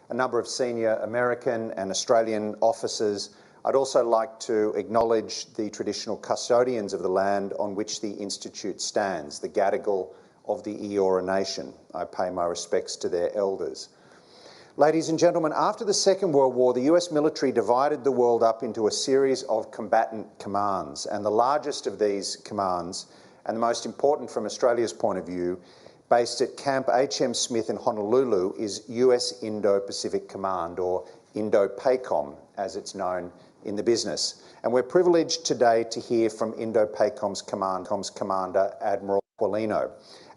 a number of senior American and Australian officers. I'd also like to acknowledge the traditional custodians of the land on which the Institute stands, the Gadigal of the Eora Nation. I pay my respects to their elders. Ladies and gentlemen, after the Second World War, the US military divided the world up into a series of combatant commands, and the largest of these commands, and the most important from Australia's point of view, based at Camp H.M. Smith in Honolulu, is US Indo-Pacific Command, or Indo-PACOM, as it's known in the business. And we're privileged today to hear from Indo-PACOM's commander, Admiral Aquilino.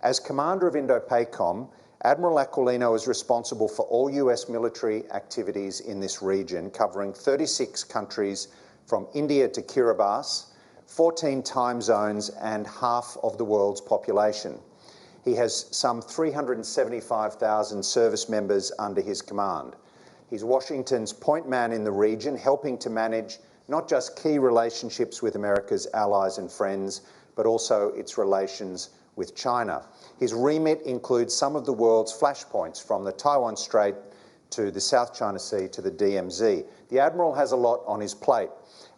As commander of Indo-PACOM, Admiral Aquilino is responsible for all US military activities in this region, covering 36 countries from India to Kiribati, 14 time zones, and half of the world's population. He has some 375,000 service members under his command. He's Washington's point man in the region, helping to manage not just key relationships with America's allies and friends, but also its relations with China. His remit includes some of the world's flashpoints, from the Taiwan Strait to the South China Sea to the DMZ. The Admiral has a lot on his plate.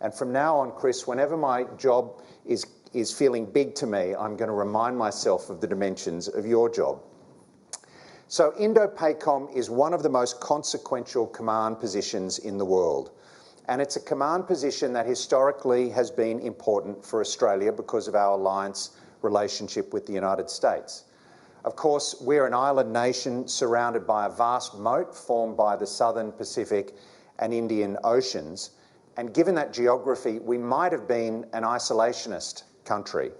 And from now on, Chris, whenever my job is feeling big to me, I'm going to remind myself of the dimensions of your job. So Indo-PACOM is one of the most consequential command positions in the world. And it's a command position that historically has been important for Australia because of our alliance relationship with the United States. Of course, we're an island nation surrounded by a vast moat formed by the Southern Pacific and Indian Oceans. And given that geography, we might have been an isolationist country.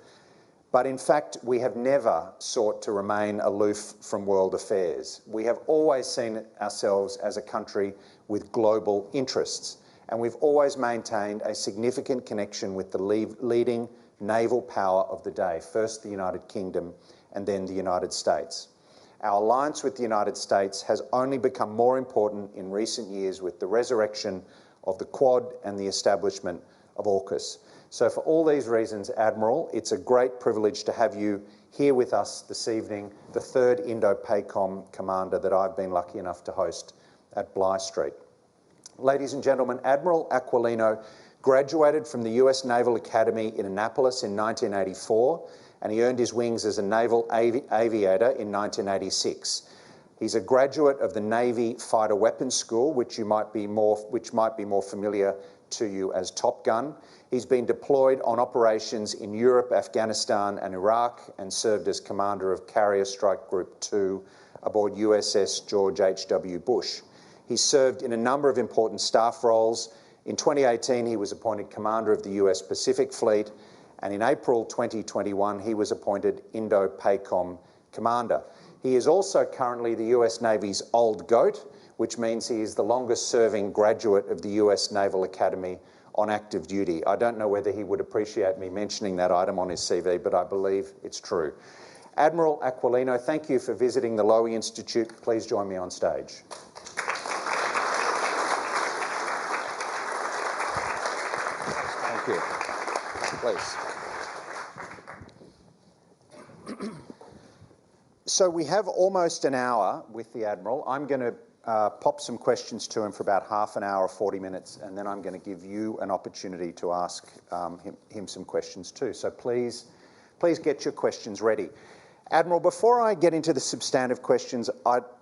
But in fact, we have never sought to remain aloof from world affairs. We have always seen ourselves as a country with global interests, and we've always maintained a significant connection with the leading naval power of the day, first the United Kingdom and then the United States. Our alliance with the United States has only become more important in recent years with the resurrection of the Quad and the establishment of AUKUS. So for all these reasons, Admiral, it's a great privilege to have you here with us this evening, the third Indo-PACOM commander that I've been lucky enough to host at Bligh Street. Ladies and gentlemen, Admiral Aquilino graduated from the US Naval Academy in Annapolis in 1984, and he earned his wings as a naval aviator in 1986. He's a graduate of the Navy Fighter Weapons School, which might be more familiar to you as Top Gun. He's been deployed on operations in Europe, Afghanistan, and Iraq, and served as commander of Carrier Strike Group 2 aboard USS George H.W. Bush. He served in a number of important staff roles. In 2018, he was appointed commander of the US Pacific Fleet, and in April 2021, he was appointed Indo-PACOM commander. He is also currently the US Navy's old goat, which means he is the longest-serving graduate of the US Naval Academy on active duty. I don't know whether he would appreciate me mentioning that item on his CV, but I believe it's true. Admiral Aquilino, thank you for visiting the Lowy Institute. Please join me on stage. Thank you. Please. So we have almost an hour with the Admiral. I'm going to pop some questions to him for about half an hour, 40 minutes, and then I'm going to give you an opportunity to ask him some questions too. So please get your questions ready. Admiral, before I get into the substantive questions,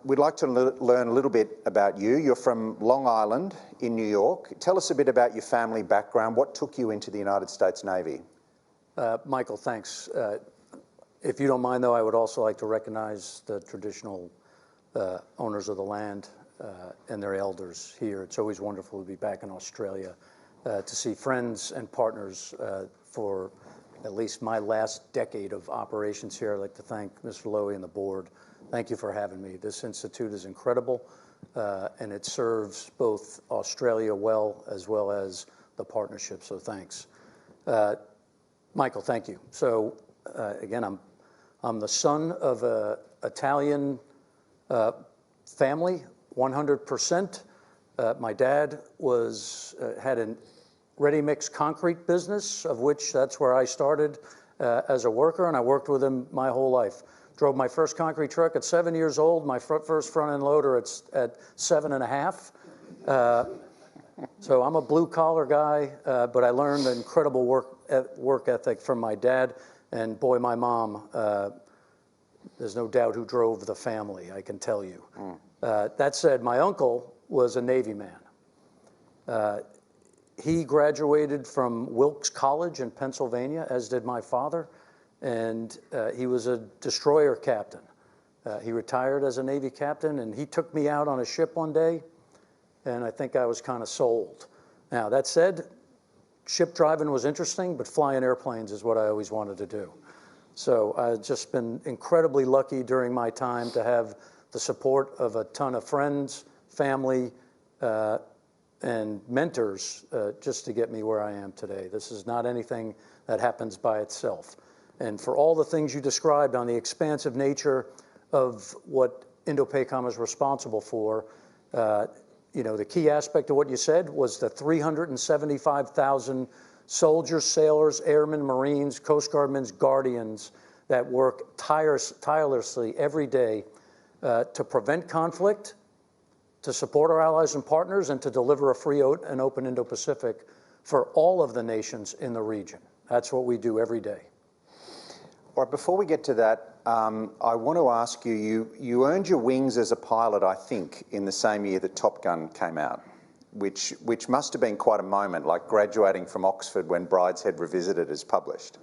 we'd like to learn a little bit about you. You're from Long Island in New York. Tell us a bit about your family background. What took you into the United States Navy? Michael, thanks. If you don't mind, though, I would also like to recognize the traditional owners of the land and their elders here. It's always wonderful to be back in Australia to see friends and partners for at least my last decade of operations here. I'd like to thank Mr. Lowy and the board. Thank you for having me. This institute is incredible, and it serves both Australia well as the partnership, so thanks. Michael, thank you. So again, I'm the son of an Italian family, 100%. My dad had a ready-mix concrete business, of which that's where I started as a worker, and I worked with him my whole life. Drove my first concrete truck at 7 years old, my first front-end loader at 7.5. So I'm a blue-collar guy, but I learned an incredible work ethic from my dad, and boy, my mom, there's no doubt who drove the family, I can tell you. That said, my uncle was a Navy man. He graduated from Wilkes College in Pennsylvania, as did my father, and he was a destroyer captain. He retired as a Navy captain, and he took me out on a ship one day, and I think I was kind of sold. Now, that said, ship driving was interesting, but flying airplanes is what I always wanted to do. So I've just been incredibly lucky during my time to have the support of a ton of friends, family, and mentors just to get me where I am today. This is not anything that happens by itself. And for all the things you described on the expansive nature of what Indo-PACOM is responsible for, you know, the key aspect of what you said was the 375,000 soldiers, sailors, airmen, Marines, Coast Guardmen, Guardians that work tirelessly every day to prevent conflict, to support our allies and partners, and to deliver a free and open Indo-Pacific for all of the nations in the region. That's what we do every day. All right, before we get to that, I want to ask you, you earned your wings as a pilot, I think, in the same year that Top Gun came out, which must have been quite a moment, like graduating from Oxford when Brideshead Revisited is published.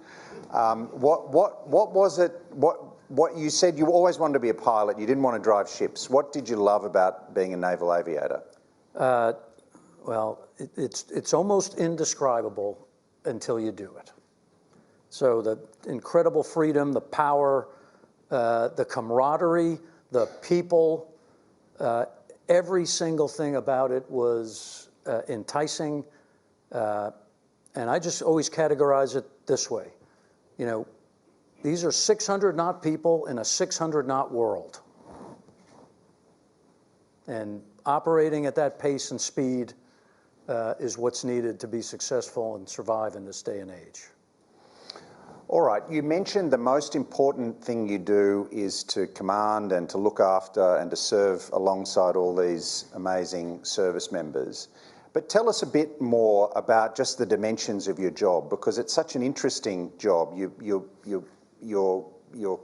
What was it, what you said you always wanted to be a pilot, you didn't want to drive ships. What did you love about being a naval aviator? Well, it's almost indescribable until you do it. So the incredible freedom, the power, the camaraderie, the people, every single thing about it was enticing. And I just always categorize it this way. You know, these are 600-knot people in a 600-knot world. And operating at that pace and speed is what's needed to be successful and survive in this day and age. All right, you mentioned the most important thing you do is to command and to look after and to serve alongside all these amazing service members. But tell us a bit more about just the dimensions of your job, because it's such an interesting job. You're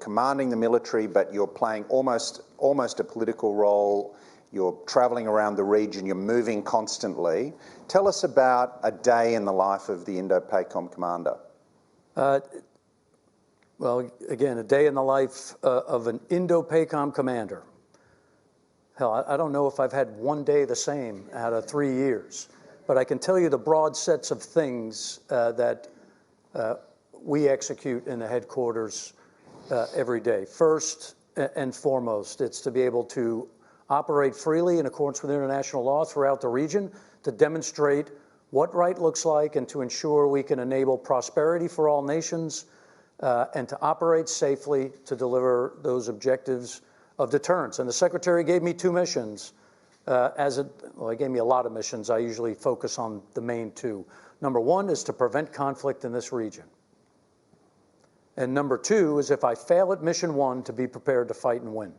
commanding the military, but you're playing almost a political role. You're traveling around the region, you're moving constantly. Tell us about a day in the life of the Indo-PACOM commander. Well, again, a day in the life of an Indo-PACOM commander. Hell, I don't know if I've had one day the same out of 3 years, but I can tell you the broad sets of things that we execute in the headquarters every day. First and foremost, it's to be able to operate freely in accordance with international law throughout the region, to demonstrate what right looks like and to ensure we can enable prosperity for all nations, and to operate safely to deliver those objectives of deterrence. And the Secretary gave me 2 missions. Well, he gave me a lot of missions. I usually focus on the main 2. Number 1 is to prevent conflict in this region. And number 2 is, if I fail at mission 1, to be prepared to fight and win.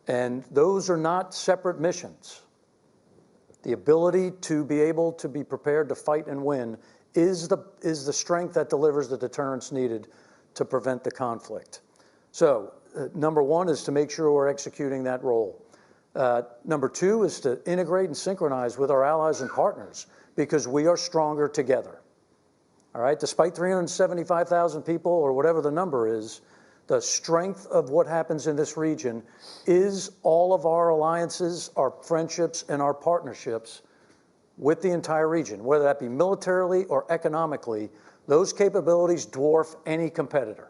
And those are not separate missions. The ability to be able to be prepared to fight and win is the strength that delivers the deterrence needed to prevent the conflict. So number 1 is to make sure we're executing that role. Number 2 is to integrate and synchronize with our allies and partners, because we are stronger together. All right, despite 375,000 people or whatever the number is, the strength of what happens in this region is all of our alliances, our friendships, and our partnerships with the entire region, whether that be militarily or economically. Those capabilities dwarf any competitor.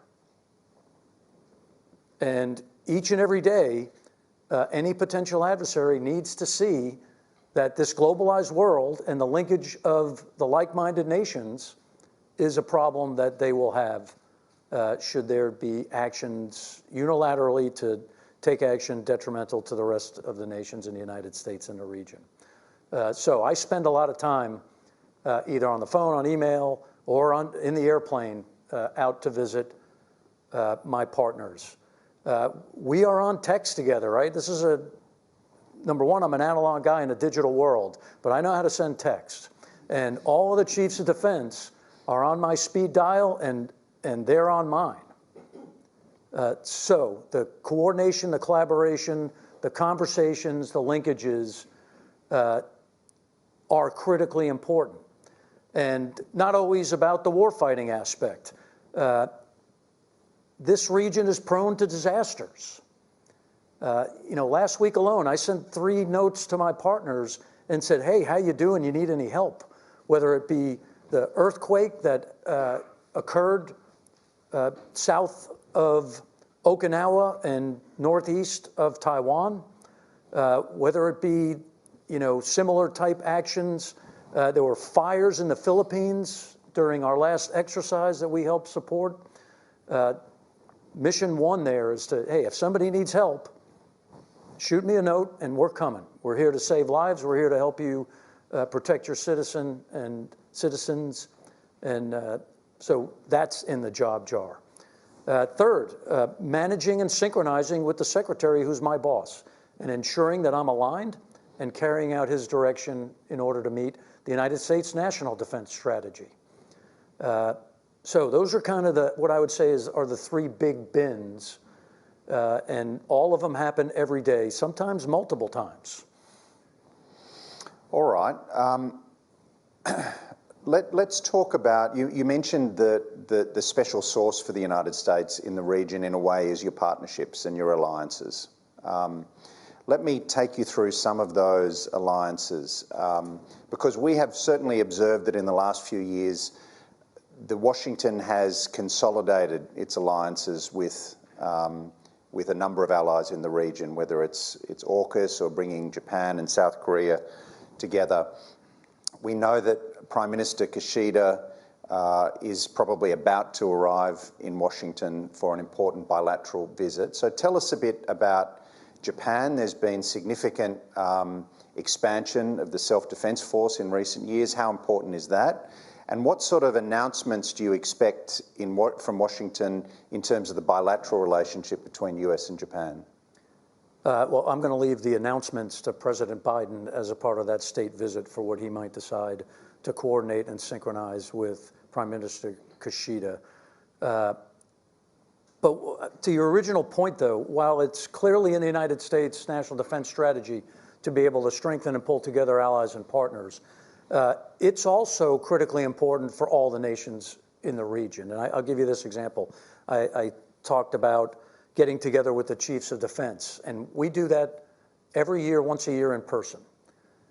And each and every day, any potential adversary needs to see that this globalized world and the linkage of the like-minded nations is a problem that they will have should there be actions unilaterally to take action detrimental to the rest of the nations in the United States and the region. So I spend a lot of time either on the phone, on email, or in the airplane out to visit my partners. We are on text together, right? This is number one, I'm an analog guy in a digital world, but I know how to send text. And all of the chiefs of defense are on my speed dial, and they're on mine. So the coordination, the collaboration, the conversations, the linkages are critically important. And not always about the warfighting aspect. This region is prone to disasters. Last week alone, I sent 3 notes to my partners and said, hey, how you doing? You need any help? Whether it be the earthquake that occurred south of Okinawa and northeast of Taiwan, whether it be, similar type actions. There were fires in the Philippines during our last exercise that we helped support. Mission 1 there is to, hey, if somebody needs help, shoot me a note and we're coming. We're here to save lives. We're here to help you protect your citizens. And so that's in the job jar. Third, managing and synchronizing with the secretary who's my boss and ensuring that I'm aligned and carrying out his direction in order to meet the United States National Defense Strategy. So those are kind of what I would say are the 3 big bins, and all of them happen every day, sometimes multiple times. All right. Let's talk about, you mentioned the special source for the United States in the region in a way is your partnerships and your alliances. Let me take you through some of those alliances, because we have certainly observed that in the last few years, Washington has consolidated its alliances with a number of allies in the region, whether it's AUKUS or bringing Japan and South Korea together. We know that Prime Minister Kishida is probably about to arrive in Washington for an important bilateral visit. So tell us a bit about Japan. There's been significant expansion of the self-defense force in recent years. How important is that? And what sort of announcements do you expect from Washington in terms of the bilateral relationship between US and Japan? Well, I'm going to leave the announcements to President Biden as a part of that state visit for what he might decide to coordinate and synchronize with Prime Minister Kishida. But to your original point, though, while it's clearly in the United States National Defense Strategy to be able to strengthen and pull together allies and partners, it's also critically important for all the nations in the region. And I'll give you this example. I talked about getting together with the chiefs of defense, and we do that every year, once a year in person.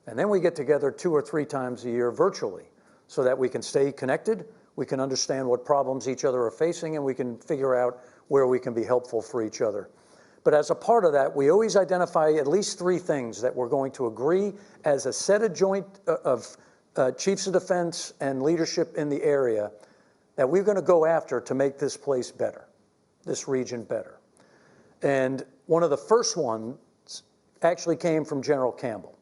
And then we get together 2 or 3 times a year virtually so that we can stay connected, we can understand what problems each other are facing, and we can figure out where we can be helpful for each other. But as a part of that, we always identify at least 3 things that we're going to agree as a set of joint chiefs of defense and leadership in the area that we're going to go after to make this place better, this region better. And one of the first ones actually came from General Campbell.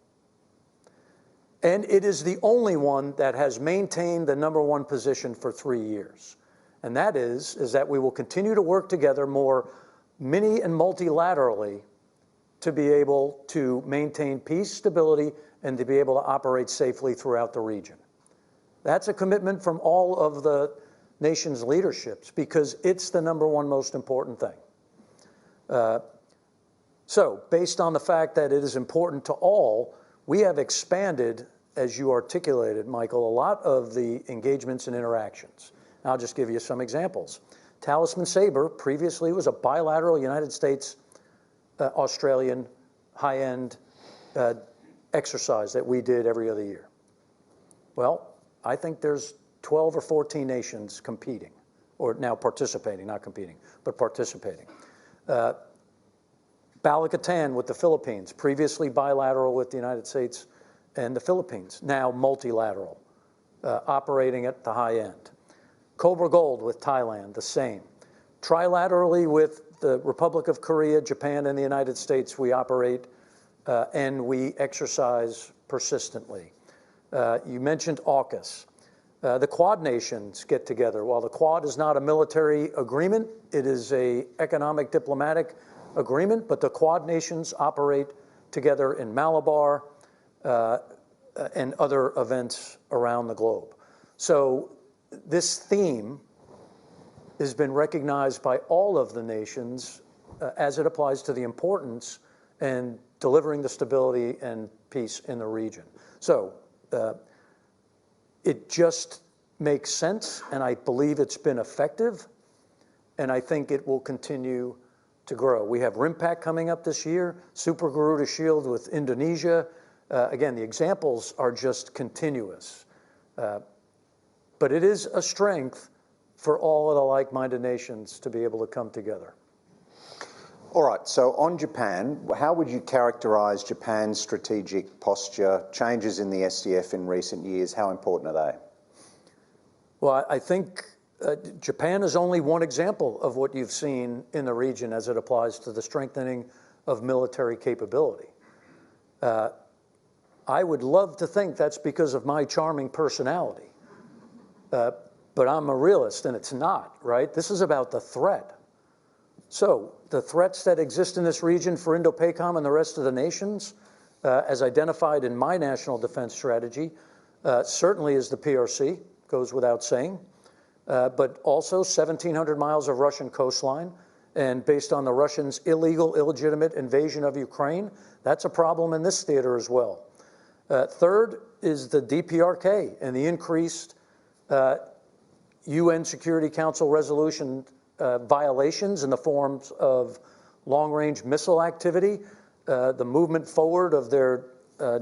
And it is the only one that has maintained the #1 position for 3 years. And that is that we will continue to work together more mini and multilaterally to be able to maintain peace, stability, and to be able to operate safely throughout the region. That's a commitment from all of the nation's leaderships because it's the #1 most important thing. So based on the fact that it is important to all, we have expanded, as you articulated, Michael, a lot of the engagements and interactions. I'll just give you some examples. Talisman Sabre previously was a bilateral United States, Australian high-end exercise that we did every other year. Well, I think there's 12 or 14 nations competing, or now participating, not competing, but participating. Balikatan with the Philippines, previously bilateral with the United States and the Philippines, now multilateral, operating at the high end. Cobra Gold with Thailand, the same. Trilaterally with the Republic of Korea, Japan, and the United States, we operate and we exercise persistently. You mentioned AUKUS. The Quad nations get together. While the Quad is not a military agreement, it is an economic diplomatic agreement, but the Quad nations operate together in Malabar and other events around the globe. So this theme has been recognized by all of the nations as it applies to the importance and delivering the stability and peace in the region. So it just makes sense, and I believe it's been effective, and I think it will continue to grow. We have RIMPAC coming up this year, Super Garuda Shield with Indonesia. Again, the examples are just continuous. But it is a strength for all of the like-minded nations to be able to come together. All right, so on Japan, how would you characterize Japan's strategic posture, changes in the SDF in recent years? How important are they? Well, I think Japan is only one example of what you've seen in the region as it applies to the strengthening of military capability. I would love to think that's because of my charming personality, but I'm a realist, and it's not, right? This is about the threat. So the threats that exist in this region for Indo-PACOM and the rest of the nations, as identified in my national defense strategy, certainly is the PRC, goes without saying, but also 1,700 miles of Russian coastline, and based on the Russians' illegal, illegitimate invasion of Ukraine, that's a problem in this theater as well. Third is the DPRK and the increased UN Security Council resolution violations in the forms of long-range missile activity, the movement forward of their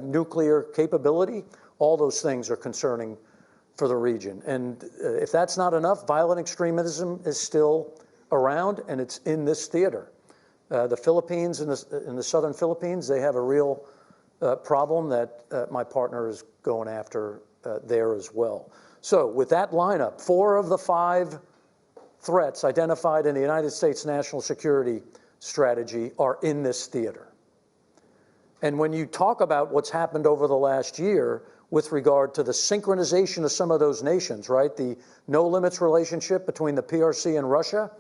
nuclear capability. All those things are concerning for the region. And if that's not enough, violent extremism is still around, and it's in this theater. The Philippines, in the southern Philippines, they have a real problem that my partner is going after there as well. So with that lineup, 4 of the 5 threats identified in the United States National Security Strategy are in this theater. And when you talk about what's happened over the last year with regard to the synchronization of some of those nations, right? The no limits relationship between the PRC and Russia,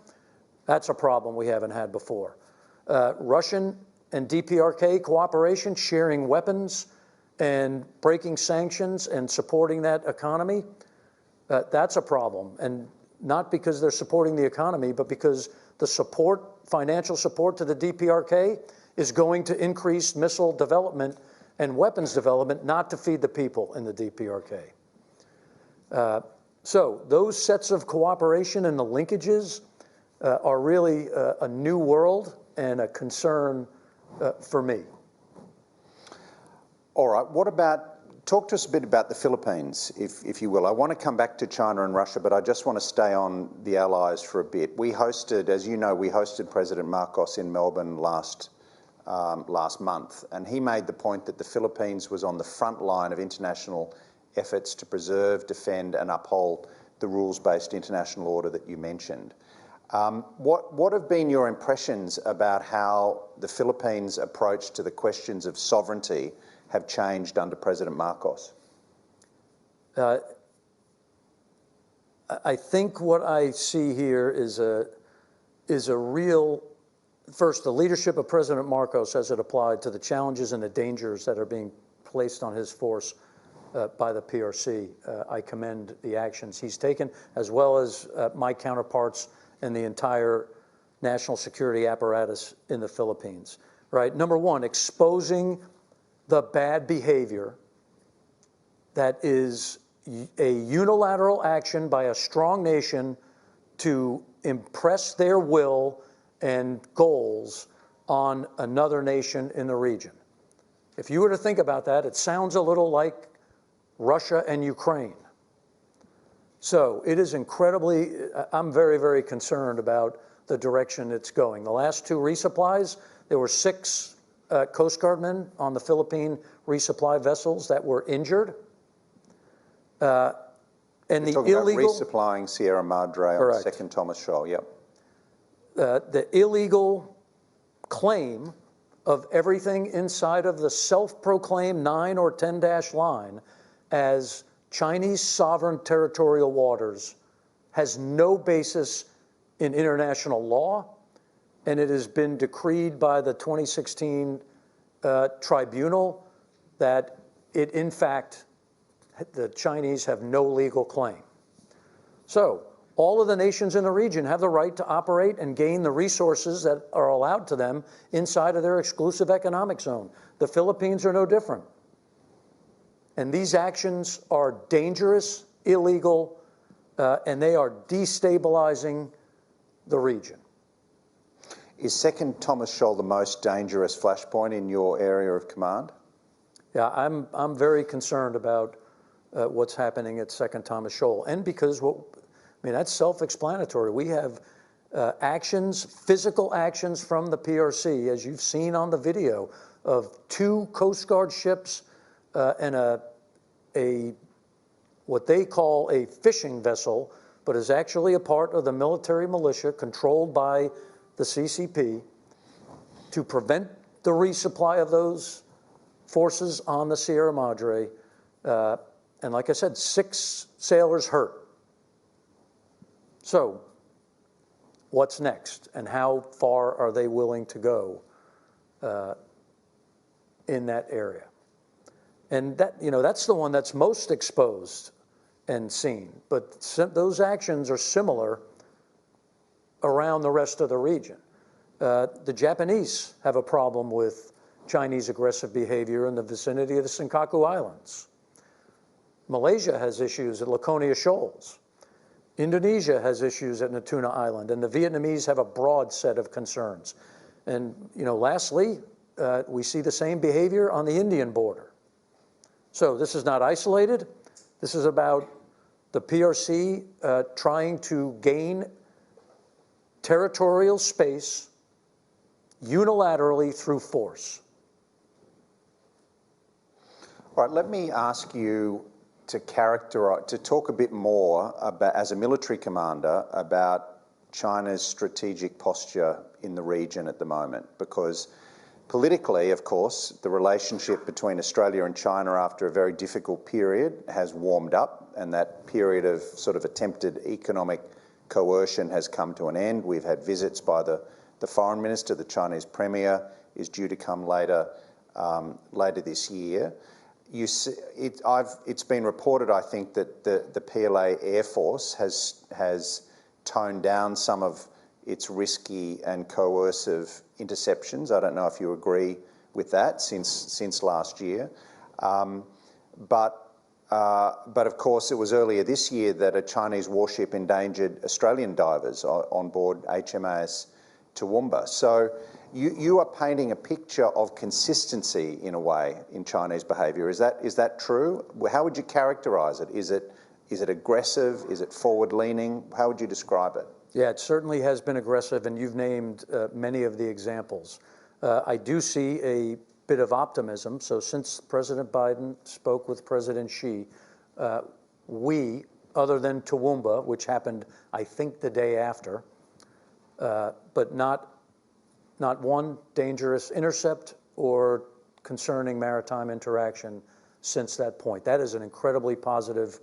that's a problem we haven't had before. Russian and DPRK cooperation, sharing weapons and breaking sanctions and supporting that economy, that's a problem. And not because they're supporting the economy, but because the support, financial support to the DPRK is going to increase missile development and weapons development, not to feed the people in the DPRK. So those sets of cooperation and the linkages are really a new world and a concern for me. All right, what about, talk to us a bit about the Philippines, if you will. I want to come back to China and Russia, but I just want to stay on the allies for a bit. We hosted, as you know, we hosted President Marcos in Melbourne last month, and he made the point that the Philippines was on the front line of international efforts to preserve, defend, and uphold the rules-based international order that you mentioned. What have been your impressions about how the Philippines' approach to the questions of sovereignty have changed under President Marcos? I think what I see here is a real, first, the leadership of President Marcos as it applied to the challenges and the dangers that are being placed on his force by the PRC. I commend the actions he's taken, as well as my counterparts and the entire national security apparatus in the Philippines. Right? Number one, exposing the bad behavior that is a unilateral action by a strong nation to impress their will and goals on another nation in the region. If you were to think about that, it sounds a little like Russia and Ukraine. So it is incredibly, I'm very, very concerned about the direction it's going. The last 2 resupplies, there were 6 Coast Guard men on the Philippine resupply vessels that were injured. And You're the talking illegal about resupplying Sierra Madre on the 2nd Thomas Shoal, yep. The illegal claim of everything inside of the self-proclaimed 9 or 10-dash line as Chinese sovereign territorial waters has no basis in international law, and it has been decreed by the 2016 tribunal that it, in fact, the Chinese have no legal claim. So all of the nations in the region have the right to operate and gain the resources that are allowed to them inside of their exclusive economic zone. The Philippines are no different. And these actions are dangerous, illegal, and they are destabilizing the region. Is Second Thomas Shoal the most dangerous flashpoint in your area of command? Yeah, I'm very concerned about what's happening at Second Thomas Shoal, and because that's self-explanatory. We have actions, physical actions from the PRC, as you've seen on the video, of 2 Coast Guard ships and what they call a fishing vessel, but is actually a part of the military militia controlled by the CCP, to prevent the resupply of those forces on the Sierra Madre. And like I said, 6 sailors hurt. So what's next, and how far are they willing to go in that area? And that's the one that's most exposed and seen. But those actions are similar around the rest of the region. The Japanese have a problem with Chinese aggressive behavior in the vicinity of the Senkaku Islands. Malaysia has issues at Laconia Shoals. Indonesia has issues at Natuna Island, and the Vietnamese have a broad set of concerns. And lastly, we see the same behavior on the Indian border. So this is not isolated. This is about the PRC trying to gain territorial space unilaterally through force. All right, let me ask you to talk a bit more about, as a military commander, about China's strategic posture in the region at the moment, because politically, of course, the relationship between Australia and China after a very difficult period has warmed up, and that period of sort of attempted economic coercion has come to an end. We've had visits by the foreign minister. The Chinese premier is due to come later this year. It's been reported, I think, that the PLA Air Force has toned down some of its risky and coercive interceptions. I don't know if you agree with that since last year. But of course, it was earlier this year that a Chinese warship endangered Australian divers on board HMAS Toowoomba. So you are painting a picture of consistency, in a way, in Chinese behaviour. Is that true? How would you characterise it? Is it aggressive? Is it forward-leaning? How would you describe it? Yeah, it certainly has been aggressive, and you've named many of the examples. I do see a bit of optimism. So since President Biden spoke with President Xi, we, other than Toowoomba, which happened, I think, the day after, but not one dangerous intercept or concerning maritime interaction since that point. That is an incredibly positive,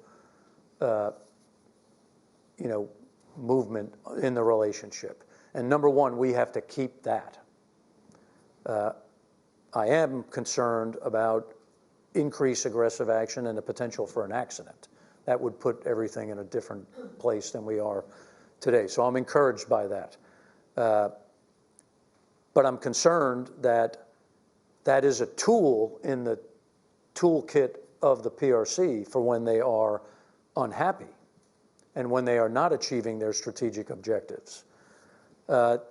movement in the relationship. And number one, we have to keep that. I am concerned about increased aggressive action and the potential for an accident. That would put everything in a different place than we are today. So I'm encouraged by that. But I'm concerned that that is a tool in the toolkit of the PRC for when they are unhappy and when they are not achieving their strategic objectives. The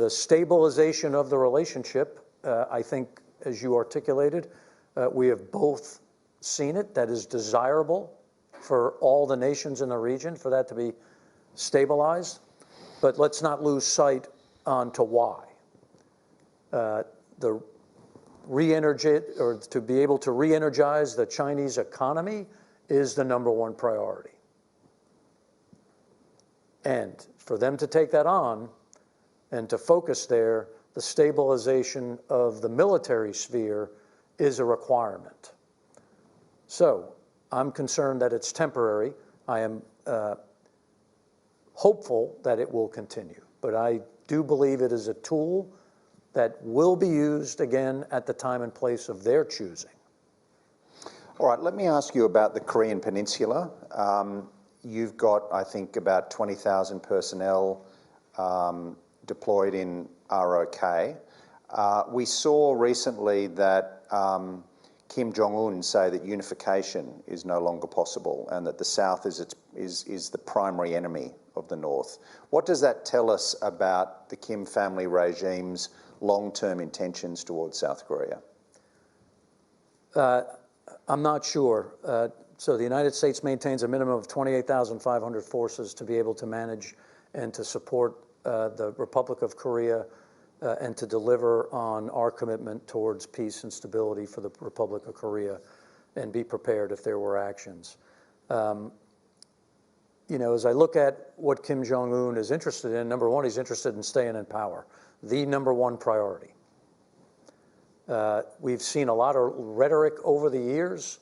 stabilization of the relationship, I think, as you articulated, we have both seen it. That is desirable for all the nations in the region, for that to be stabilized. But let's not lose sight on to why. The to be able to re-energize the Chinese economy is the #1 priority. And for them to take that on and to focus there, the stabilization of the military sphere is a requirement. So I'm concerned that it's temporary. I am hopeful that it will continue, but I do believe it is a tool that will be used again at the time and place of their choosing. All right, let me ask you about the Korean Peninsula. You've got, I think, about 20,000 personnel deployed in ROK. We saw recently that Kim Jong-un say that unification is no longer possible and that the South is the primary enemy of the North. What does that tell us about the Kim family regime's long-term intentions towards South Korea? I'm not sure. So the United States maintains a minimum of 28,500 forces to be able to manage and to support the Republic of Korea and to deliver on our commitment towards peace and stability for the Republic of Korea and be prepared if there were actions. You know, as I look at what Kim Jong-un is interested in, number one, he's interested in staying in power, the number one priority. We've seen a lot of rhetoric over the years.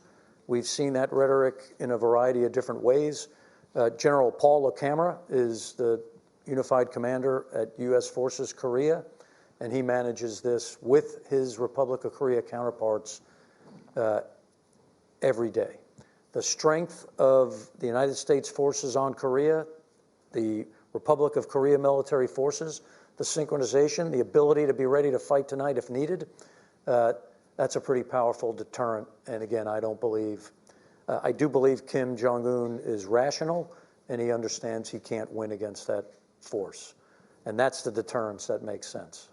We've seen that rhetoric in a variety of different ways. General Paul LaCamera is the unified commander at U.S. Forces Korea, and he manages this with his Republic of Korea counterparts every day. The strength of the United States forces on Korea, the Republic of Korea military forces, the synchronization, the ability to be ready to fight tonight if needed, that's a pretty powerful deterrent. And again, I do believe Kim Jong-un is rational, and he understands he can't win against that force. And that's the deterrence that makes sense.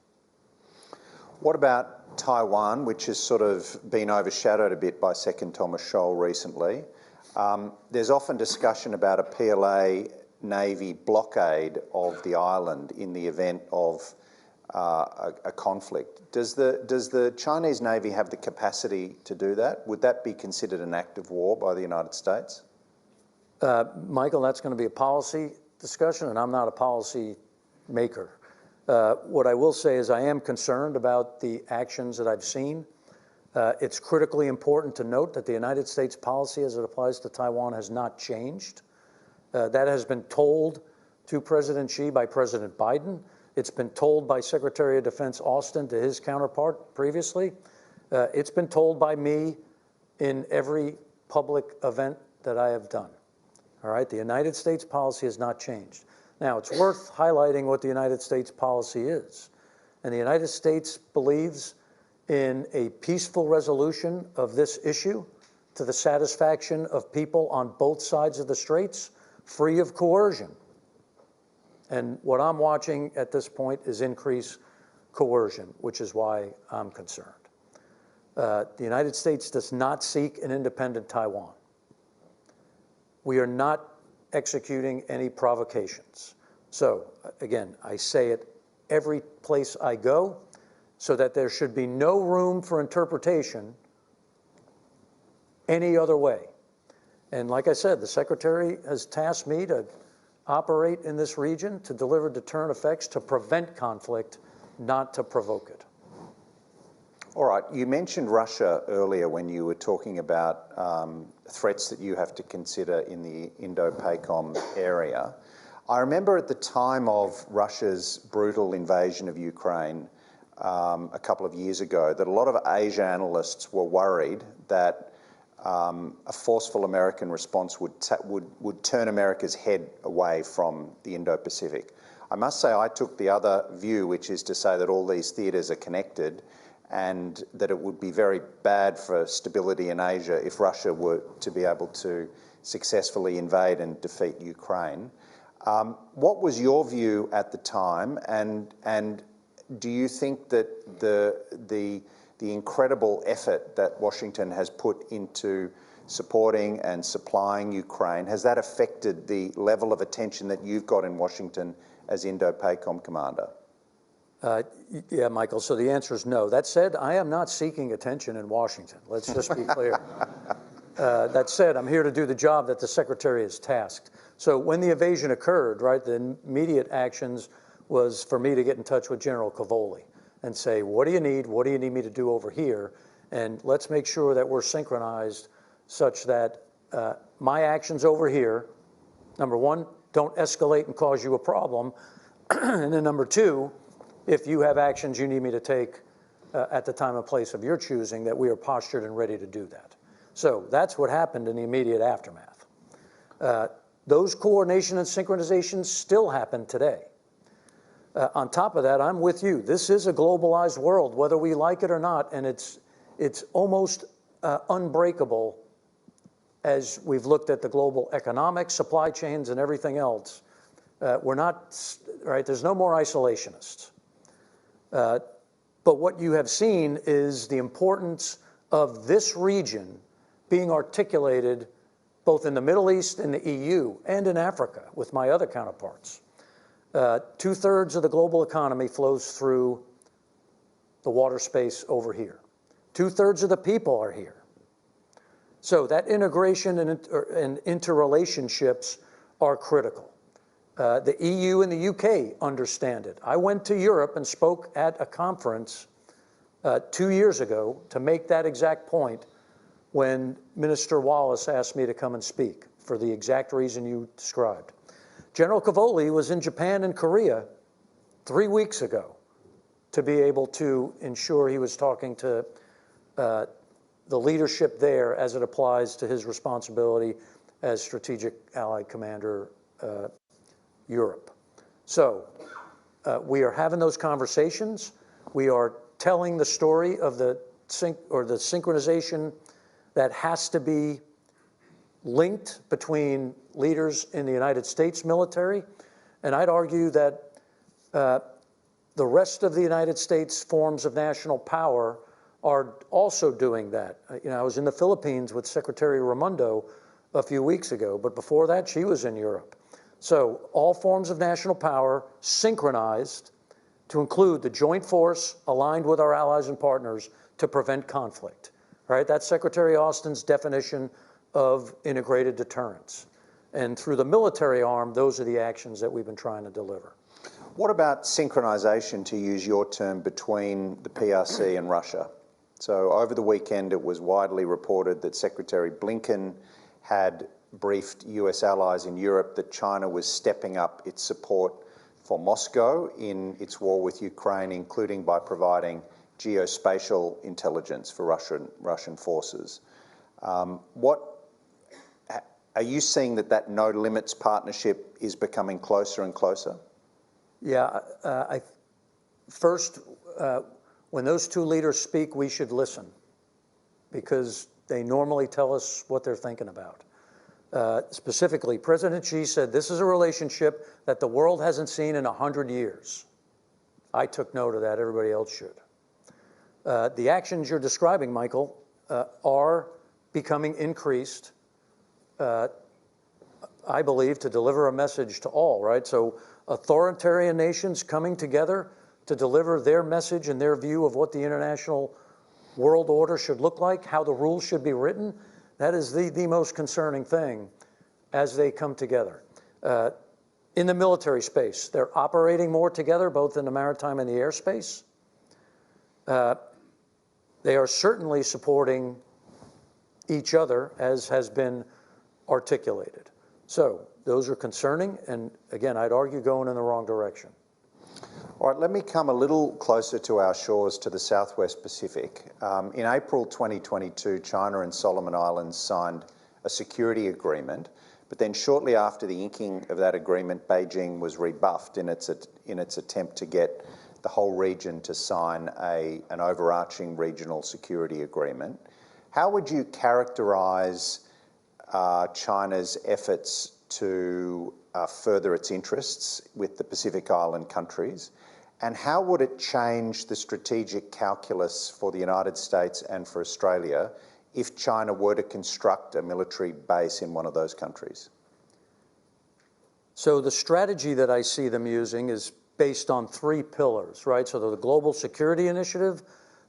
What about Taiwan, which has sort of been overshadowed a bit by Second Thomas Shoal recently? There's often discussion about a PLA Navy blockade of the island in the event of a conflict. Does the Chinese Navy have the capacity to do that? Would that be considered an act of war by the United States? Michael, that's going to be a policy discussion, and I'm not a policy maker. What I will say is I am concerned about the actions that I've seen. It's critically important to note that the United States policy as it applies to Taiwan has not changed. That has been told to President Xi by President Biden. It's been told by Secretary of Defense Austin to his counterpart previously. It's been told by me in every public event that I have done. All right, the United States policy has not changed. Now, it's worth highlighting what the United States policy is. And the United States believes in a peaceful resolution of this issue to the satisfaction of people on both sides of the straits, free of coercion. And what I'm watching at this point is increased coercion, which is why I'm concerned. The United States does not seek an independent Taiwan. We are not executing any provocations. So, again, I say it every place I go, so that there should be no room for interpretation any other way. And like I said, the Secretary has tasked me to operate in this region to deliver deterrent effects to prevent conflict, not to provoke it. All right, you mentioned Russia earlier when you were talking about threats that you have to consider in the Indo-PACOM area. I remember at the time of Russia's brutal invasion of Ukraine a couple of years ago that a lot of Asia analysts were worried that a forceful American response would turn America's head away from the Indo-Pacific. I must say I took the other view, which is to say that all these theatres are connected and that it would be very bad for stability in Asia if Russia were to be able to successfully invade and defeat Ukraine. What was your view at the time, and do you think that the incredible effort that Washington has put into supporting and supplying Ukraine, has that affected the level of attention that you've got in Washington as Indo-PACOM commander? Yeah, Michael, so the answer is no. That said, I am not seeking attention in Washington. Let's just be clear. That said, I'm here to do the job that the Secretary is tasked. So when the invasion occurred, right, the immediate actions was for me to get in touch with General Cavoli and say, what do you need? What do you need me to do over here? And let's make sure that we're synchronized such that my actions over here, number one, don't escalate and cause you a problem. And then number two, if you have actions you need me to take at the time and place of your choosing, that we are postured and ready to do that. So that's what happened in the immediate aftermath. Those coordination and synchronizations still happen today. On top of that, I'm with you. This is a globalized world, whether we like it or not, and it's almost unbreakable as we've looked at the global economic supply chains and everything else. We're not, right, there's no more isolationists. But what you have seen is the importance of this region being articulated both in the Middle East, in the EU, and in Africa with my other counterparts. 2/3 of the global economy flows through the water space over here. 2/3 of the people are here. So that integration and interrelationships are critical. The EU and the UK understand it. I went to Europe and spoke at a conference 2 years ago to make that exact point when Minister Wallace asked me to come and speak for the exact reason you described. General Cavoli was in Japan and Korea 3 weeks ago to be able to ensure he was talking to the leadership there as it applies to his responsibility as Strategic Allied Commander Europe. So we are having those conversations. We are telling the story of the synchronization that has to be linked between leaders in the United States military. And I'd argue that the rest of the United States forms of national power are also doing that. I was in the Philippines with Secretary Raimondo a few weeks ago, but before that, she was in Europe. So all forms of national power synchronized to include the joint force aligned with our allies and partners to prevent conflict, right? That's Secretary Austin's definition of integrated deterrence. And through the military arm, those are the actions that we've been trying to deliver. What about synchronization, to use your term, between the PRC and Russia? So over the weekend, it was widely reported that Secretary Blinken had briefed US allies in Europe that China was stepping up its support for Moscow in its war with Ukraine, including by providing geospatial intelligence for Russian forces. Are you seeing that no limits partnership is becoming closer and closer? Yeah, first, when those two leaders speak, we should listen because they normally tell us what they're thinking about. Specifically, President Xi said, this is a relationship that the world hasn't seen in 100 years. I took note of that, everybody else should. The actions you're describing, Michael, are becoming increased, I believe, to deliver a message to all, right? So authoritarian nations coming together to deliver their message and their view of what the international world order should look like, how the rules should be written, that is the most concerning thing as they come together. In the military space, they're operating more together, both in the maritime and the airspace. They are certainly supporting each other, as has been articulated. So those are concerning, and again, I'd argue going in the wrong direction. All right, let me come a little closer to our shores, to the Southwest Pacific. In April 2022, China and Solomon Islands signed a security agreement, but then shortly after the inking of that agreement, Beijing was rebuffed in its attempt to get the whole region to sign an overarching regional security agreement. How would you characterize China's efforts to further its interests with the Pacific Island countries? And how would it change the strategic calculus for the United States and for Australia if China were to construct a military base in one of those countries? So the strategy that I see them using is based on 3 pillars, right? So the Global Security Initiative,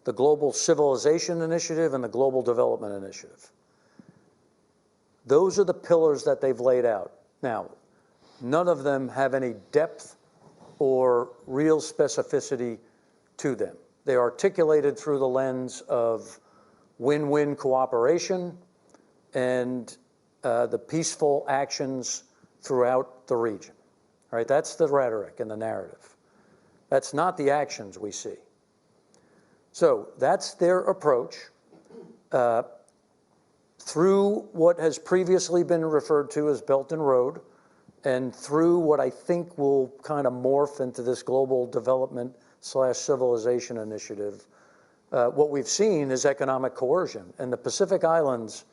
the Global Civilization Initiative, and the Global Development Initiative. Those are the pillars that they've laid out. Now, none of them have any depth or real specificity to them. They are articulated through the lens of win-win cooperation and the peaceful actions throughout the region. All right, that's the rhetoric and the narrative. That's not the actions we see. So that's their approach through what has previously been referred to as Belt and Road, and through what I think will kind of morph into this global development / civilization initiative. What we've seen is economic coercion, and the Pacific Islands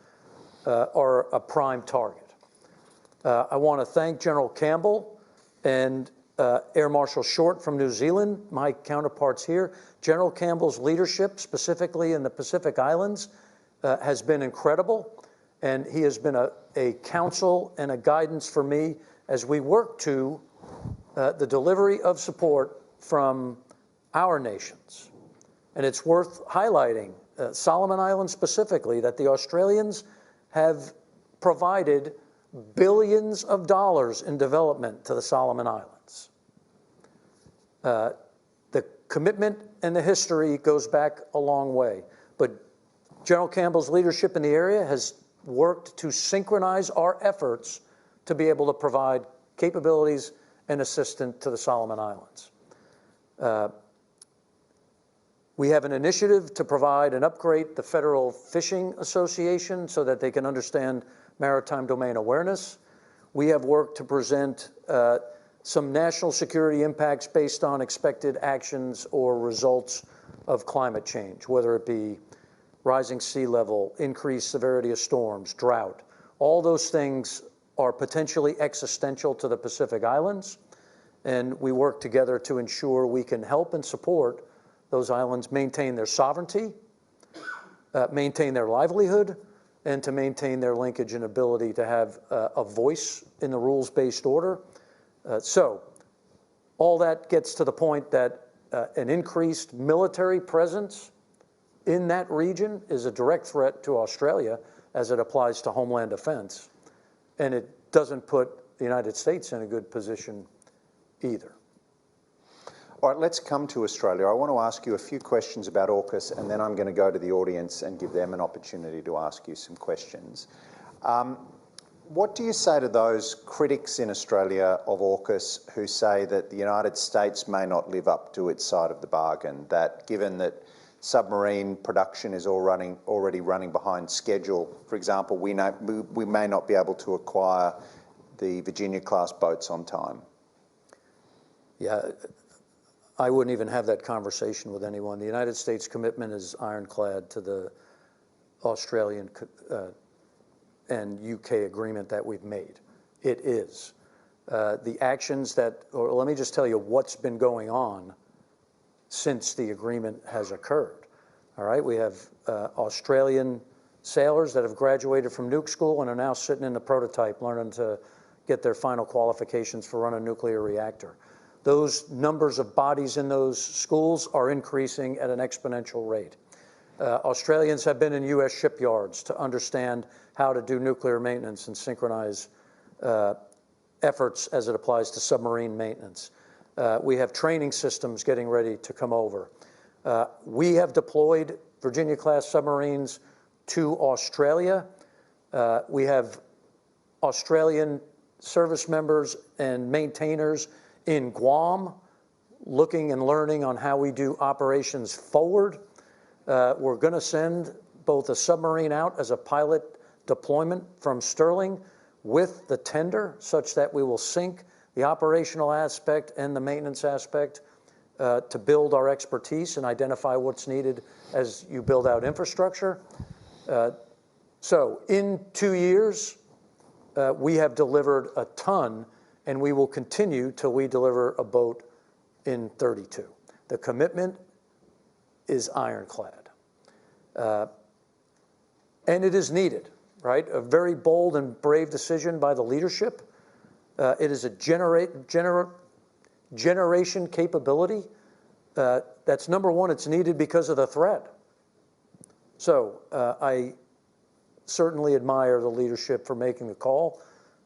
are a prime target. I want to thank General Campbell and Air Marshal Short from New Zealand, my counterparts here. General Campbell's leadership, specifically in the Pacific Islands, has been incredible, and he has been a counsel and a guidance for me as we work to the delivery of support from our nations. And it's worth highlighting, Solomon Islands specifically, that the Australians have provided billions of dollars in development to the Solomon Islands. The commitment and the history goes back a long way, but General Campbell's leadership in the area has worked to synchronize our efforts to be able to provide capabilities and assistance to the Solomon Islands. We have an initiative to provide and upgrade the Federal Fishing Association so that they can understand maritime domain awareness. We have worked to present some national security impacts based on expected actions or results of climate change, whether it be rising sea level, increased severity of storms, drought. All those things are potentially existential to the Pacific Islands, and we work together to ensure we can help and support those islands maintain their sovereignty, maintain their livelihood, and to maintain their linkage and ability to have a voice in the rules-based order. So all that gets to the point that an increased military presence in that region is a direct threat to Australia as it applies to homeland defense, and it doesn't put the United States in a good position either. All right, let's come to Australia. I want to ask you a few questions about AUKUS, and then I'm going to go to the audience and give them an opportunity to ask you some questions. What do you say to those critics in Australia of AUKUS who say that the United States may not live up to its side of the bargain, that given that submarine production is already running behind schedule, for example, we may not be able to acquire the Virginia-class boats on time? Yeah, I wouldn't even have that conversation with anyone. The United States commitment is ironclad to the Australian and UK agreement that we've made. It is. The actions that, or let me just tell you what's been going on since the agreement has occurred. All right, we have Australian sailors that have graduated from nuke school and are now sitting in the prototype learning to get their final qualifications for running a nuclear reactor. Those numbers of bodies in those schools are increasing at an exponential rate. Australians have been in U.S. shipyards to understand how to do nuclear maintenance and synchronize efforts as it applies to submarine maintenance. We have training systems getting ready to come over. We have deployed Virginia-class submarines to Australia. We have Australian service members and maintainers in Guam looking and learning on how we do operations forward. We're going to send both a submarine out as a pilot deployment from Sterling with the tender such that we will sync the operational aspect and the maintenance aspect to build our expertise and identify what's needed as you build out infrastructure. So in 2 years, we have delivered a ton, and we will continue till we deliver a boat in 32. The commitment is ironclad. And it is needed, right? A very bold and brave decision by the leadership. It is a generation capability. That's number one, it's needed because of the threat. So I certainly admire the leadership for making the call,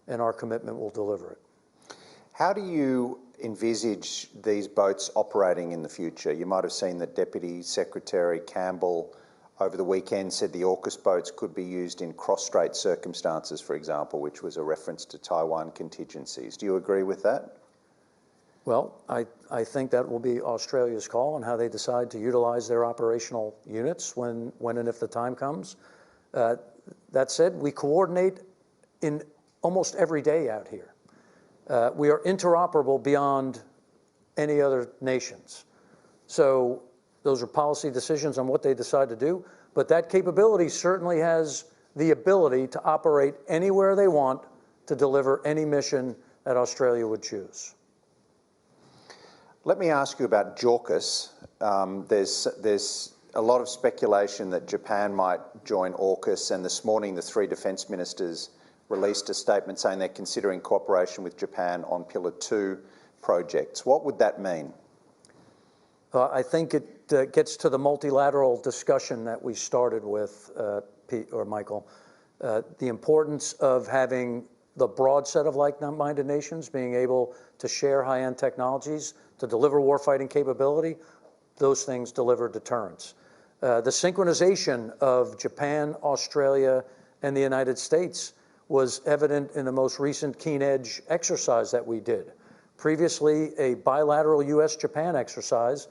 and our commitment will deliver it. How do you envisage these boats operating in the future? You might have seen that Deputy Secretary Campbell over the weekend said the AUKUS boats could be used in cross-strait circumstances, for example, which was a reference to Taiwan contingencies. Do you agree with that? Well, I think that will be Australia's call on how they decide to utilize their operational units when and if the time comes. That said, we coordinate in almost every day out here. We are interoperable beyond any other nations. So those are policy decisions on what they decide to do, but that capability certainly has the ability to operate anywhere they want to deliver any mission that Australia would choose. Let me ask you about AUKUS. There's a lot of speculation that Japan might join AUKUS, and this morning the three defence ministers released a statement saying they're considering cooperation with Japan on Pillar 2 projects. What would that mean? I think it gets to the multilateral discussion that we started with, Pete or Michael. The importance of having the broad set of like-minded nations being able to share high-end technologies to deliver warfighting capability. Those things deliver deterrence. The synchronization of Japan, Australia, and the United States was evident in the most recent Keen Edge exercise that we did. Previously, a bilateral U.S.-Japan exercise.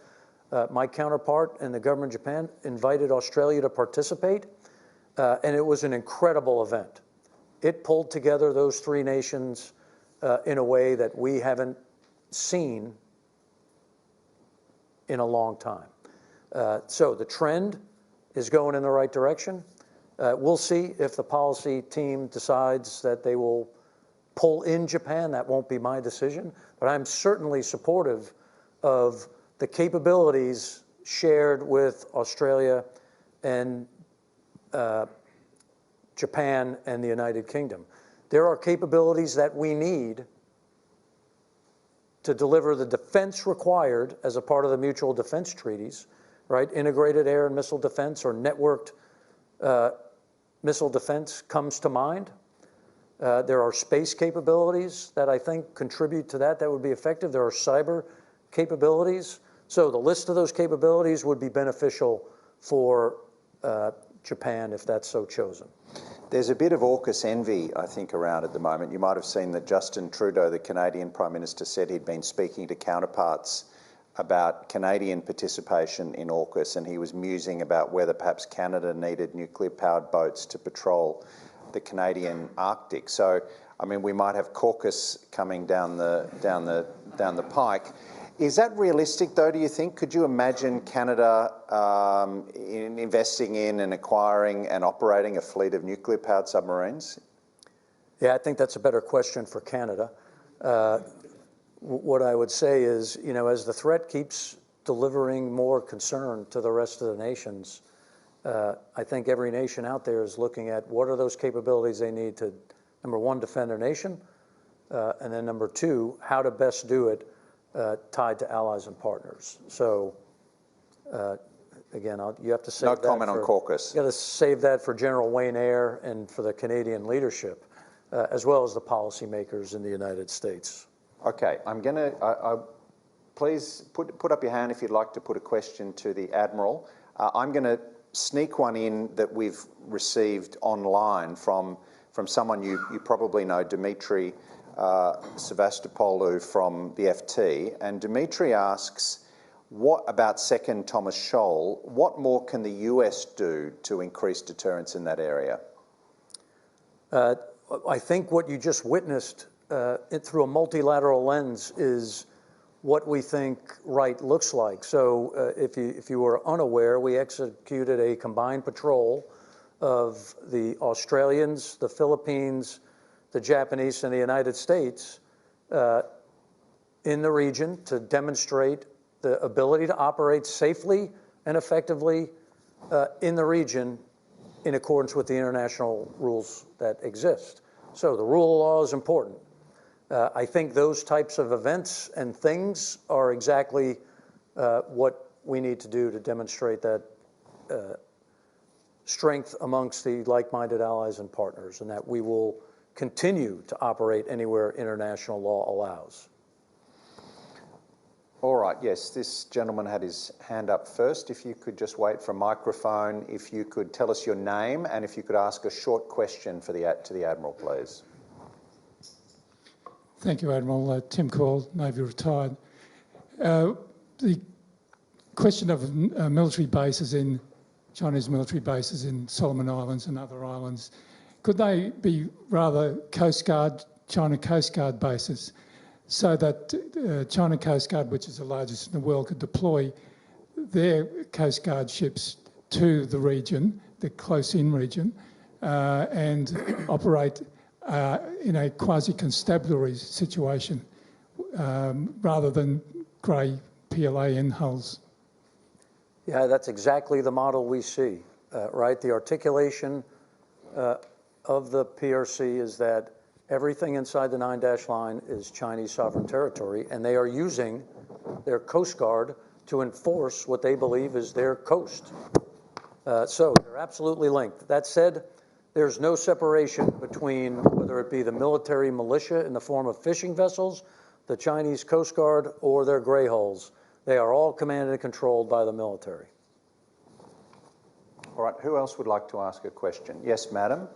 My counterpart in the government of Japan invited Australia to participate, and it was an incredible event. It pulled together those three nations in a way that we haven't seen in a long time. So the trend is going in the right direction. We'll see if the policy team decides that they will pull in Japan. That won't be my decision, but I'm certainly supportive of the capabilities shared with Australia and Japan and the United Kingdom. There are capabilities that we need to deliver the defense required as a part of the mutual defense treaties, right? Integrated air and missile defense or networked missile defense comes to mind. There are space capabilities that I think contribute to that would be effective. There are cyber capabilities. So the list of those capabilities would be beneficial for Japan if that's so chosen. There's a bit of AUKUS envy, I think, around at the moment. You might have seen that Justin Trudeau, the Canadian Prime Minister, said he'd been speaking to counterparts about Canadian participation in AUKUS, and he was musing about whether perhaps Canada needed nuclear-powered boats to patrol the Canadian Arctic. So, I mean, we might have AUKUS coming down the pike. Is that realistic, though, do you think? Could you imagine Canada investing in and acquiring and operating a fleet of nuclear-powered submarines? Yeah, I think that's a better question for Canada. What I would say is, you know, as the threat keeps delivering more concern to the rest of the nations, I think every nation out there is looking at what are those capabilities they need to, number one, defend their nation, and then number two, how to best do it tied to allies and partners. So, again, you have to save that. No comment on AUKUS. You got to save that for General Wayne Eyre and for the Canadian leadership, as well as the policymakers in the United States. Okay, I'm going to, please put up your hand if you'd like to put a question to the Admiral. I'm going to sneak one in that we've received online from someone you probably know, Dimitri Sevastopoulou from the FT. And Dimitri asks, what about Second Thomas Shoal? What more can the US do to increase deterrence in that area? I think what you just witnessed through a multilateral lens is what we think right looks like. So if you were unaware, we executed a combined patrol of the Australians, the Philippines, the Japanese, and the United States in the region to demonstrate the ability to operate safely and effectively in the region in accordance with the international rules that exist. So the rule of law is important. I think those types of events and things are exactly what we need to do to demonstrate that strength amongst the like-minded allies and partners, and that we will continue to operate anywhere international law allows. All right, yes, this gentleman had his hand up first. If you could just wait for a microphone, if you could tell us your name, and if you could ask a short question to the Admiral, please. Thank you, Admiral. Tim Call, Navy retired. The question of military bases in Chinese military bases in Solomon Islands and other islands, could they be rather Coast Guard, China Coast Guard bases, so that China Coast Guard, which is the largest in the world, could deploy their Coast Guard ships to the region, the close-in region, and operate in a quasi-constabulary situation rather than grey PLAN hulls? Yeah, that's exactly the model we see, right? The articulation of the PRC is that everything inside the 9-dash line is Chinese sovereign territory, and they are using their Coast Guard to enforce what they believe is their coast. So they're absolutely linked. That said, there's no separation between whether it be the military militia in the form of fishing vessels, the Chinese Coast Guard, or their gray hulls. They are all commanded and controlled by the military. All right, who else would like to ask a question? Yes, madam.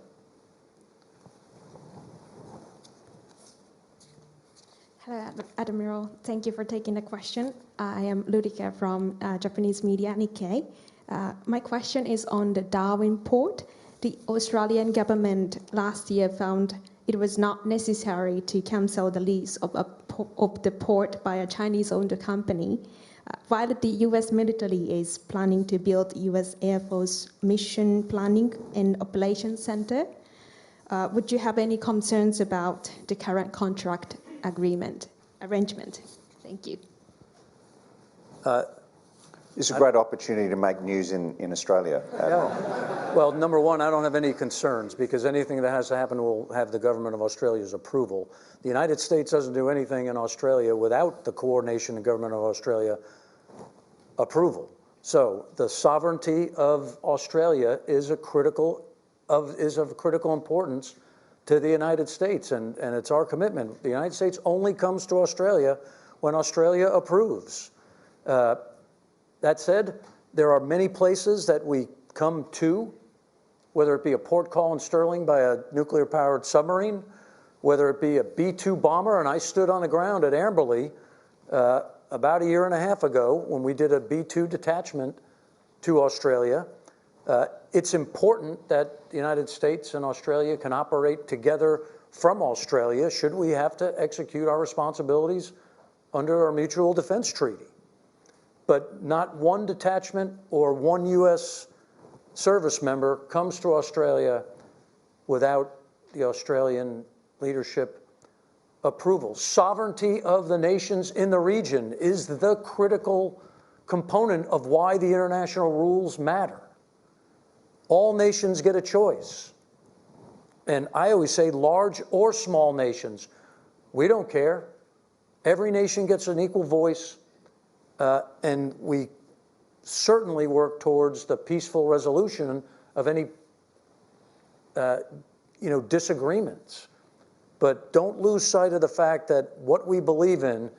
Hello, Admiral. Thank you for taking the question. I am Ludika from Japanese media Nikkei. My question is on the Darwin port. The Australian government last year found it was not necessary to cancel the lease of the port by a Chinese-owned company, while the U.S. military is planning to build U.S. Air Force Mission Planning and Operations Center. Would you have any concerns about the current contract arrangement? Thank you. It's a great opportunity to make news in Australia, Admiral. Yeah. Well, number one, I don't have any concerns because anything that has to happen will have the government of Australia's approval. The United States doesn't do anything in Australia without the coordination of the government of Australia approval. So the sovereignty of Australia is of critical importance to the United States, and it's our commitment. The United States only comes to Australia when Australia approves. That said, there are many places that we come to, whether it be a port call in Stirling by a nuclear-powered submarine, whether it be a B-2 bomber, and I stood on the ground at Amberley about a year and a half ago when we did a B-2 detachment to Australia. It's important that the United States and Australia can operate together from Australia should we have to execute our responsibilities under our mutual defense treaty. But not one detachment or one U.S. service member comes to Australia without the Australian leadership approval. Sovereignty of the nations in the region is the critical component of why the international rules matter. All nations get a choice. And I always say large or small nations, we don't care. Every nation gets an equal voice. And we certainly work towards the peaceful resolution of any, disagreements. But don't lose sight of the fact that what we believe in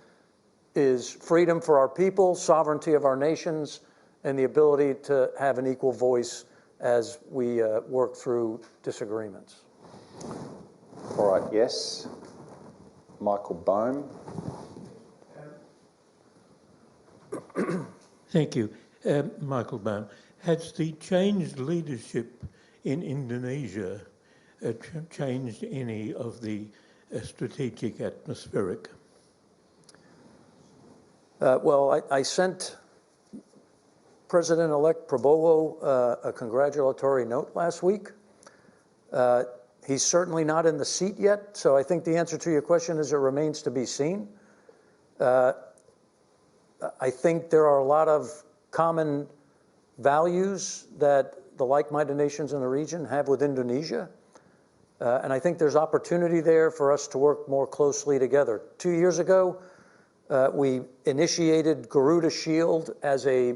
is freedom for our people, sovereignty of our nations, and the ability to have an equal voice as we work through disagreements. All right, yes. Michael Bohm. Thank you. Michael Baum, has the changed leadership in Indonesia changed any of the strategic atmospheric? Well, I sent President-elect Prabowo a congratulatory note last week. He's certainly not in the seat yet, so I think the answer to your question is it remains to be seen. I think there are a lot of common values that the like-minded nations in the region have with Indonesia. And I think there's opportunity there for us to work more closely together. 2 years ago, we initiated Garuda Shield as a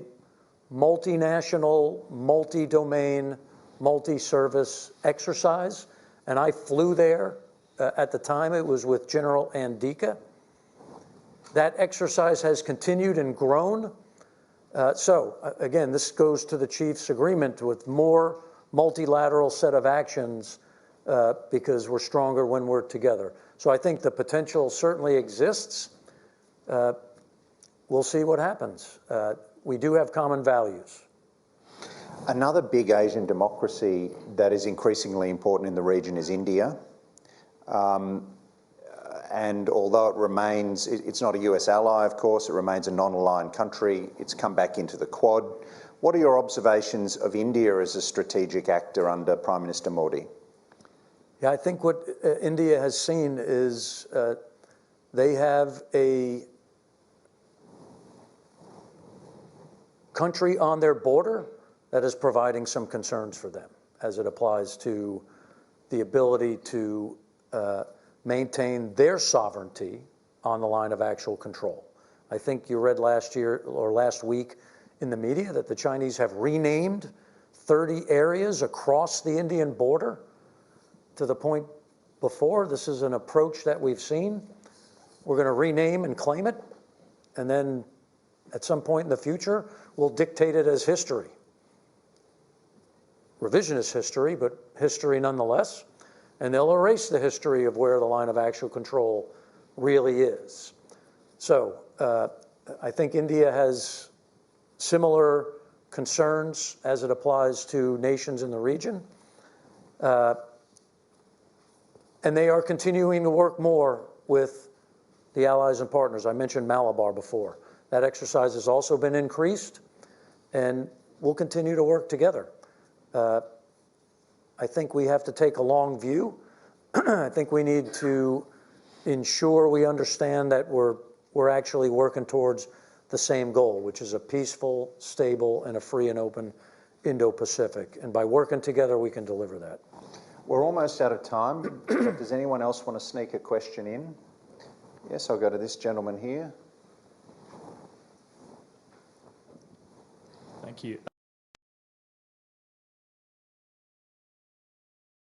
multinational, multi-domain, multi-service exercise. And I flew there. At the time, it was with General Andika. That exercise has continued and grown. Again, this goes to the chief's agreement with more multilateral set of actions because we're stronger when we're together. So I think the potential certainly exists. We'll see what happens. We do have common values. Another big Asian democracy that is increasingly important in the region is India. And although it remains, it's not a US ally, of course, it remains a non-aligned country. It's come back into the Quad. What are your observations of India as a strategic actor under Prime Minister Modi? Yeah, I think what India has seen is they have a country on their border that is providing some concerns for them as it applies to the ability to maintain their sovereignty on the line of actual control. I think you read last year or last week in the media that the Chinese have renamed 30 areas across the Indian border. To the point before, this is an approach that we've seen. We're going to rename and claim it, and then at some point in the future, we'll dictate it as history. Revisionist history, but history nonetheless. And they'll erase the history of where the line of actual control really is. So I think India has similar concerns as it applies to nations in the region. And they are continuing to work more with the allies and partners. I mentioned Malabar before. That exercise has also been increased, and we'll continue to work together. I think we have to take a long view. I think we need to ensure we understand that we're actually working towards the same goal, which is a peaceful, stable, and a free and open Indo-Pacific. And by working together, we can deliver that. We're almost out of time. But does anyone else want to sneak a question in? Yes, I'll go to this gentleman here. Thank you.